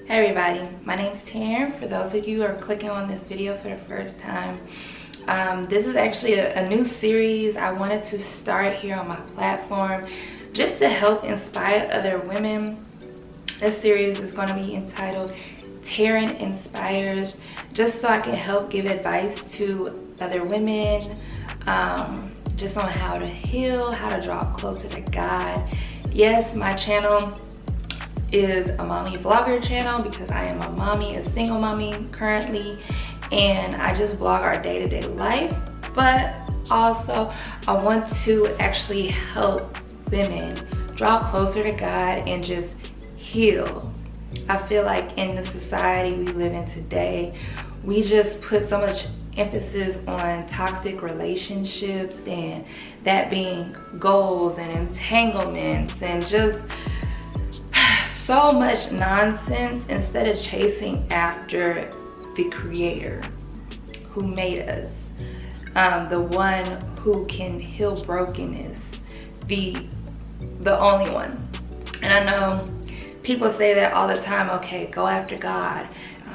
Hey everybody, my name's Taryn. For those of you who are clicking on this video for the first time, this is actually a new series I wanted to start here on my platform just to help inspire other women. This series is going to be entitled Taryn Inspires, just so I can help give advice to other women just on how to heal, how to draw closer to God. Yes, my channel is a mommy vlogger channel because I am a mommy, a single mommy currently, and I just vlog our day-to-day life, but also I want to actually help women draw closer to God and just heal. I feel like in the society we live in today, we just put so much emphasis on toxic relationships and that being goals and entanglements and just so much nonsense instead of chasing after the creator who made us, the one who can heal brokenness, the only one. And I know people say that all the time, okay, go after God,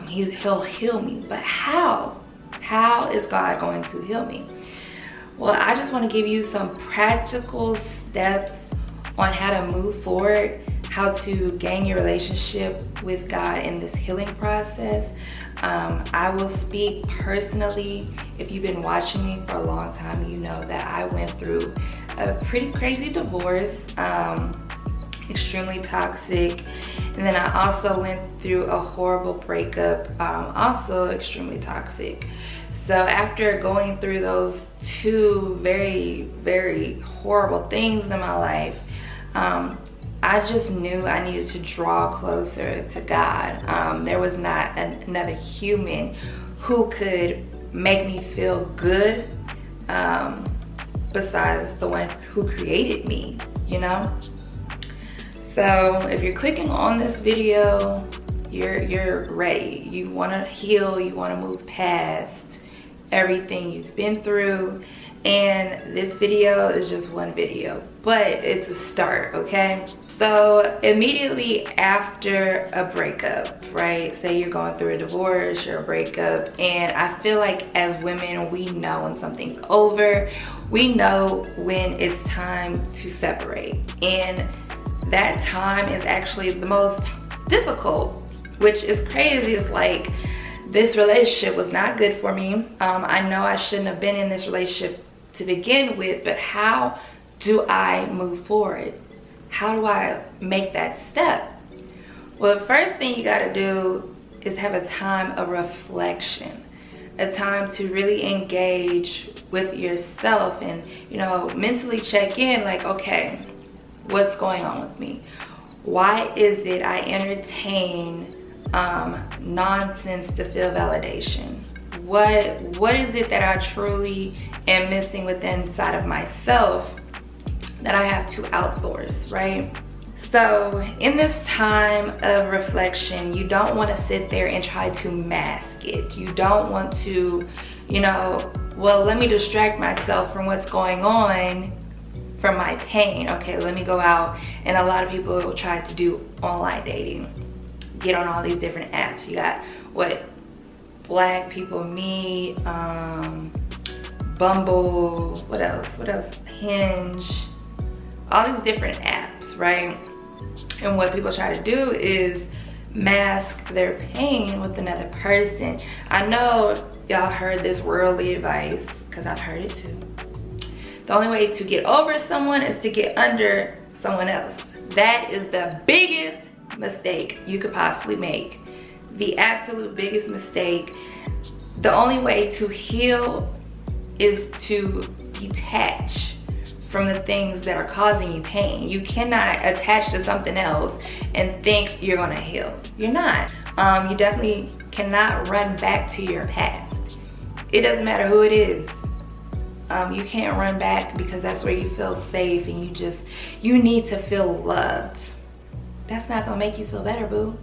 he'll heal me, but how is God going to heal me? Well, I just want to give you some practical steps on how to move forward, how to gain your relationship with God in this healing process. I will speak personally. If you've been watching me for a long time, you know that I went through a pretty crazy divorce, extremely toxic. And then I also went through a horrible breakup, also extremely toxic. So after going through those two very, very horrible things in my life, I just knew I needed to draw closer to God. There was not another human who could make me feel good besides the one who created me, you know? So if you're clicking on this video, you're ready. You wanna heal, you wanna move past everything you've been through. And this video is just one video, but it's a start, okay? So immediately after a breakup, right? Say you're going through a divorce or a breakup, and I feel like as women, we know when something's over. We know when it's time to separate. And that time is actually the most difficult, which is crazy. It's like, this relationship was not good for me. I know I shouldn't have been in this relationship to begin with, but how do I move forward? How do I make that step? Well, the first thing you gotta do is have a time of reflection, a time to really engage with yourself and, you know, mentally check in like, okay, what's going on with me? Why is it I entertain nonsense to feel validation? What is it that I truly am missing within inside of myself that I have to outsource, right? So in this time of reflection, you don't want to sit there and try to mask it. You don't want to, you know, well, let me distract myself from what's going on, from my pain. Okay, let me go out. And a lot of people will try to do online dating, get on all these different apps. You got what Black People Meet, Bumble, what else, Hinge, all these different apps, right? And what people try to do is mask their pain with another person. I know y'all heard this worldly advice, because I've heard it too. The only way to get over someone is to get under someone else. That is the biggest mistake you could possibly make. The absolute biggest mistake. The only way to heal is to detach from the things that are causing you pain. You cannot attach to something else and think you're gonna heal. You're not. You definitely cannot run back to your past. It doesn't matter who it is. You can't run back because that's where you feel safe and you need to feel loved. That's not gonna make you feel better, boo.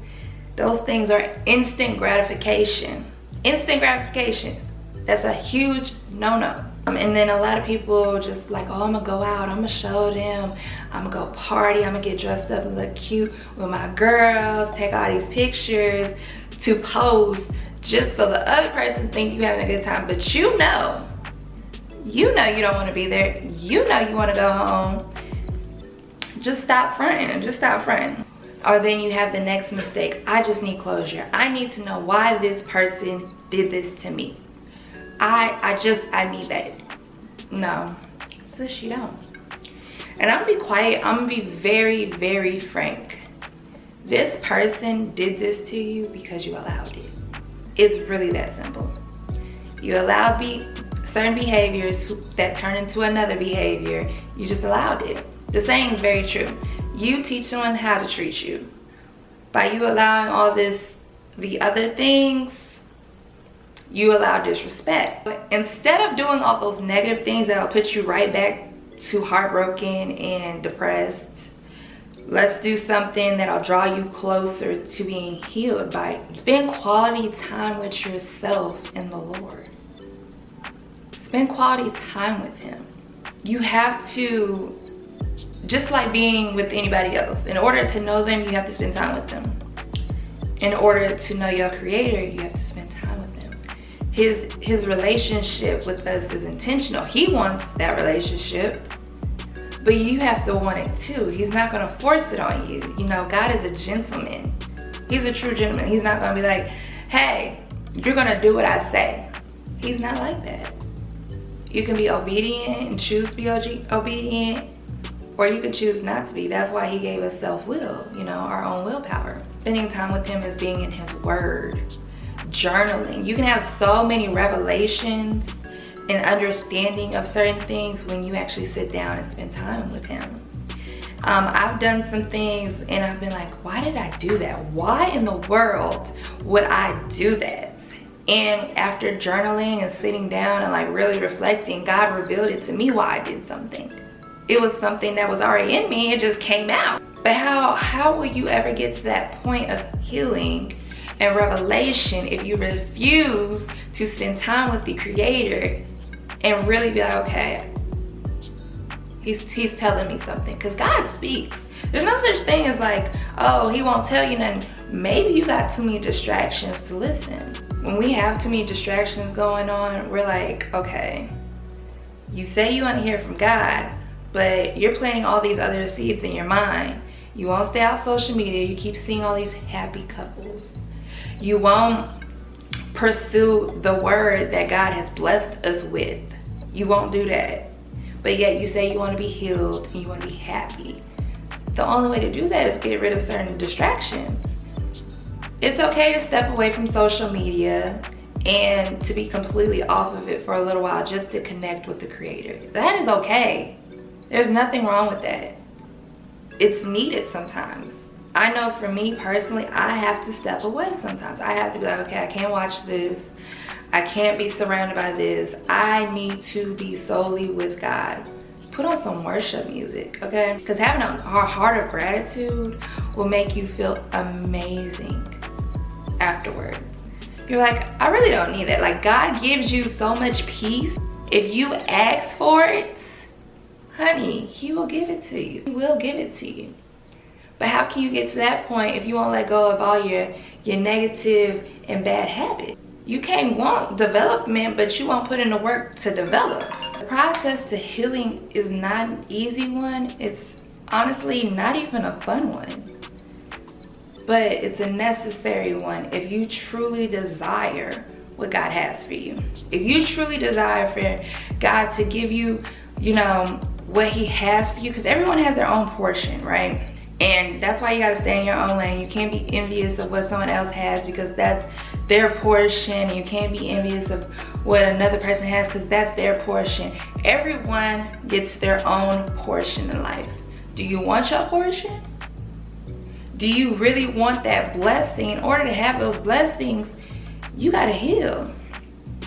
Those things are instant gratification. Instant gratification. That's a huge no-no. And then a lot of people just like, oh, I'm gonna go out, I'm gonna show them, I'm gonna go party, I'm gonna get dressed up and look cute with my girls, take all these pictures to post just so the other person think you having a good time. But you know you don't want to be there. You know you want to go home. Just stop fronting. Just stop fronting. Or then you have the next mistake. I just need closure. I need to know why this person did this to me. I need that. No, sis, you don't. And I'm gonna be quiet. I'm gonna be very, very frank. This person did this to you because you allowed it. It's really that simple. You allowed certain behaviors that turn into another behavior. You just allowed it. The saying is very true. You teach someone how to treat you. By you allowing all the other things, you allow disrespect. But instead of doing all those negative things that'll put you right back to heartbroken and depressed, let's do something that'll draw you closer to being healed. By spend quality time with yourself and the Lord. Spend quality time with him. You have to, just like being with anybody else, in order to know them, you have to spend time with them. In order to know your creator, you have to spend time with them. His relationship with us is intentional. He wants that relationship, but you have to want it too. He's not gonna force it on you. You know, God is a gentleman. He's a true gentleman. He's not gonna be like, hey, you're gonna do what I say. He's not like that. You can be obedient and choose to be obedient, or you can choose not to be. That's why he gave us self-will, you know, our own willpower. Spending time with him is being in his word. Journaling. You can have so many revelations and understanding of certain things when you actually sit down and spend time with him. I've done some things and I've been like, why did I do that? Why in the world would I do that? And after journaling and sitting down and like really reflecting, God revealed it to me why I did something. It was something that was already in me, it just came out. But how will you ever get to that point of healing and revelation if you refuse to spend time with the Creator and really be like, okay, he's telling me something? Because God speaks. There's no such thing as like, oh, he won't tell you nothing. Maybe you got too many distractions to listen. When we have too many distractions going on, we're like, okay, you say you want to hear from God, but you're planting all these other seeds in your mind. You won't stay off social media. You keep seeing all these happy couples. You won't pursue the word that God has blessed us with. You won't do that. But yet you say you want to be healed and you want to be happy. The only way to do that is get rid of certain distractions. It's okay to step away from social media and to be completely off of it for a little while just to connect with the Creator. That is okay. There's nothing wrong with that. It's needed sometimes. I know for me personally, I have to step away sometimes. I have to be like, okay, I can't watch this. I can't be surrounded by this. I need to be solely with God. Put on some worship music, okay? Because having a heart of gratitude will make you feel amazing afterwards. You're like, I really don't need that. Like, God gives you so much peace. If you ask for it, honey, he will give it to you. He will give it to you. But how can you get to that point if you won't let go of all your negative and bad habits? You can't want development, but you won't put in the work to develop. The process to healing is not an easy one. It's honestly not even a fun one. But it's a necessary one if you truly desire what God has for you. If you truly desire for God to give you, you know, what he has for you, because everyone has their own portion, right? And that's why you gotta stay in your own lane. You can't be envious of what someone else has because that's their portion. You can't be envious of what another person has because that's their portion. Everyone gets their own portion in life. Do you want your portion? Do you really want that blessing? In order to have those blessings, you gotta heal.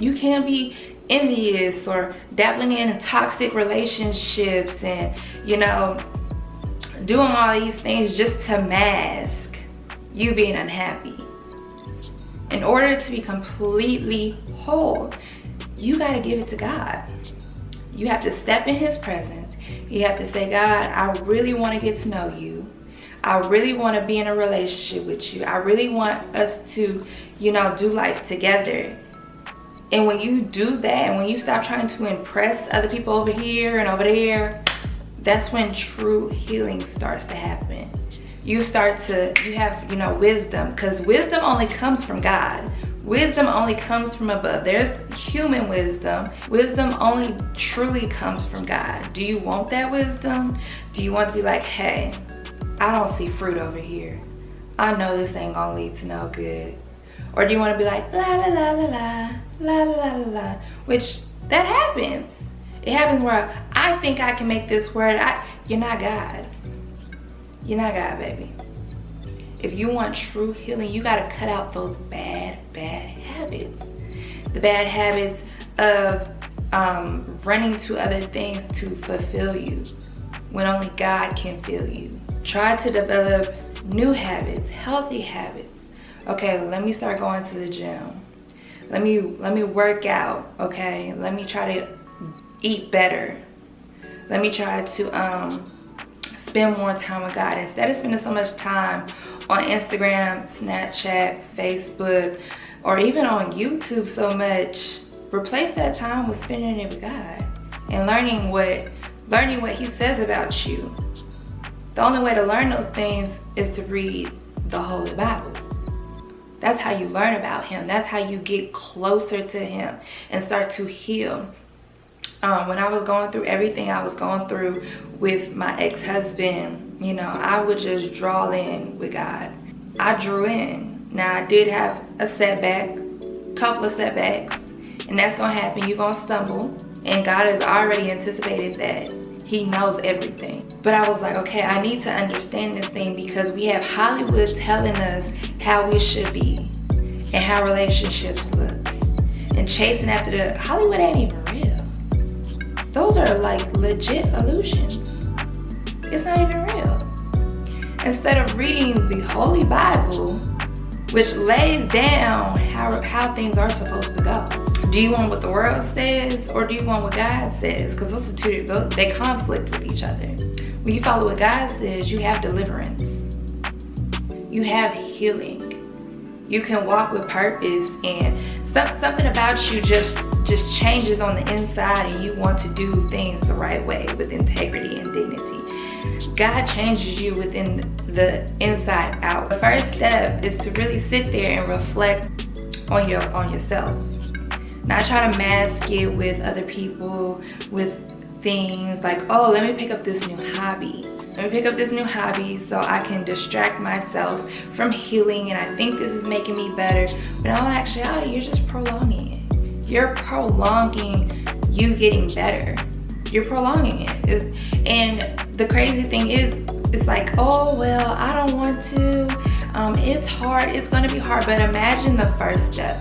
You can't be envious or dabbling in toxic relationships and, you know, doing all these things just to mask you being unhappy. In order to be completely whole, you got to give it to God. You have to step in his presence. You have to say, God, I really want to get to know you. I really want to be in a relationship with you. I really want us to, do life together. And when you do that, and when you stop trying to impress other people over here and over there, that's when true healing starts to happen. You have, wisdom, because wisdom only comes from God. Wisdom only comes from above. There's human wisdom. Wisdom only truly comes from God. Do you want that wisdom? Do you want to be like, hey, I don't see fruit over here. I know this ain't gonna lead to no good. Or do you want to be like, la la la la la, la la la la, which that happens. It happens where I think I can make this word. You're not God. You're not God, baby. If you want true healing, you gotta cut out those bad habits. The bad habits of running to other things to fulfill you when only God can fill you. Try to develop new habits, healthy habits. Okay, let me start going to the gym. Let me work out, okay? Let me try to eat better. Let me try to spend more time with God. Instead of spending so much time on Instagram, Snapchat, Facebook, or even on YouTube so much, replace that time with spending it with God and learning what he says about you. The only way to learn those things is to read the Holy Bible. That's how you learn about him. That's how you get closer to him and start to heal. When I was going through everything I was going through with my ex-husband, I would just draw in with God. I drew in. Now, I did have a setback, couple of setbacks, and that's gonna happen. You're gonna stumble, and God has already anticipated that. He knows everything. But I was like, okay, I need to understand this thing, because we have Hollywood telling us how we should be and how relationships look. And chasing after the Hollywood ain't even real. Those are like legit illusions. It's not even real. Instead of reading the Holy Bible, which lays down how things are supposed to go. Do you want what the world says, or do you want what God says? Because those are two, they conflict with each other. When you follow what God says, you have deliverance. You have healing. You can walk with purpose, and something about you just changes on the inside, and you want to do things the right way with integrity and dignity. God changes you within the inside out. The first step is to really sit there and reflect on yourself. Not try to mask it with other people, with things like, oh, let me pick up this new hobby. Let me pick up this new hobby so I can distract myself from healing, and I think this is making me better. But in all actuality, you're just prolonging it. You're prolonging you getting better. You're prolonging it. And the crazy thing is, it's like, oh, well, I don't want to. It's hard. It's going to be hard. But imagine the first step.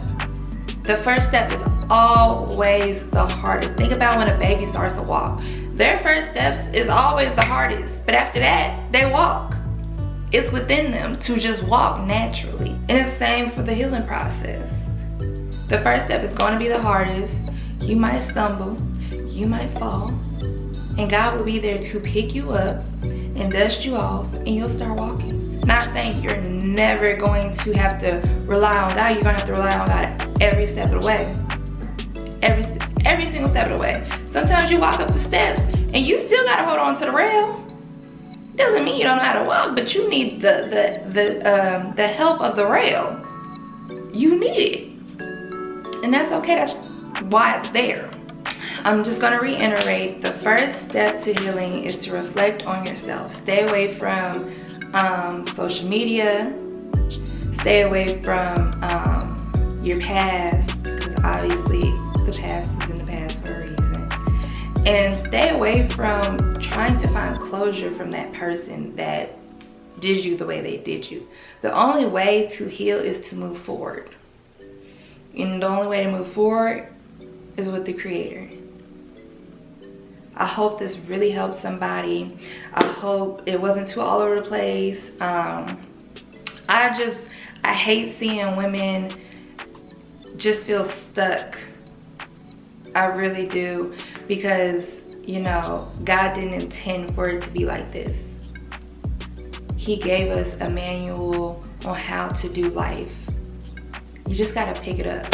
The first step is always the hardest. Think about when a baby starts to walk. Their first steps is always the hardest. But after that, they walk. It's within them to just walk naturally. And it's the same for the healing process. The first step is going to be the hardest. You might stumble. You might fall. And God will be there to pick you up and dust you off, and you'll start walking. Not saying you're never going to have to rely on God. You're going to have to rely on God every step of the way. Every single step of the way. Sometimes you walk up the steps and you still got to hold on to the rail. Doesn't mean you don't know how to walk, but you need the help of the rail. You need it. And that's okay. That's why it's there. I'm just going to reiterate, the first step to healing is to reflect on yourself. Stay away from social media. Stay away from your past, because obviously the past is in the past for a reason. And stay away from trying to find closure from that person that did you the way they did you. The only way to heal is to move forward. And the only way to move forward is with the Creator. I hope this really helped somebody. I hope it wasn't too all over the place. I hate seeing women just feel stuck I really do, because you know, God didn't intend for it to be like this. He gave us a manual on how to do life. You just gotta pick it up.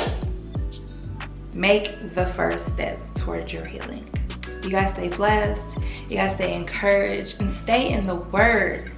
Make the first step towards your healing. You guys stay blessed, you guys stay encouraged, and stay in the word.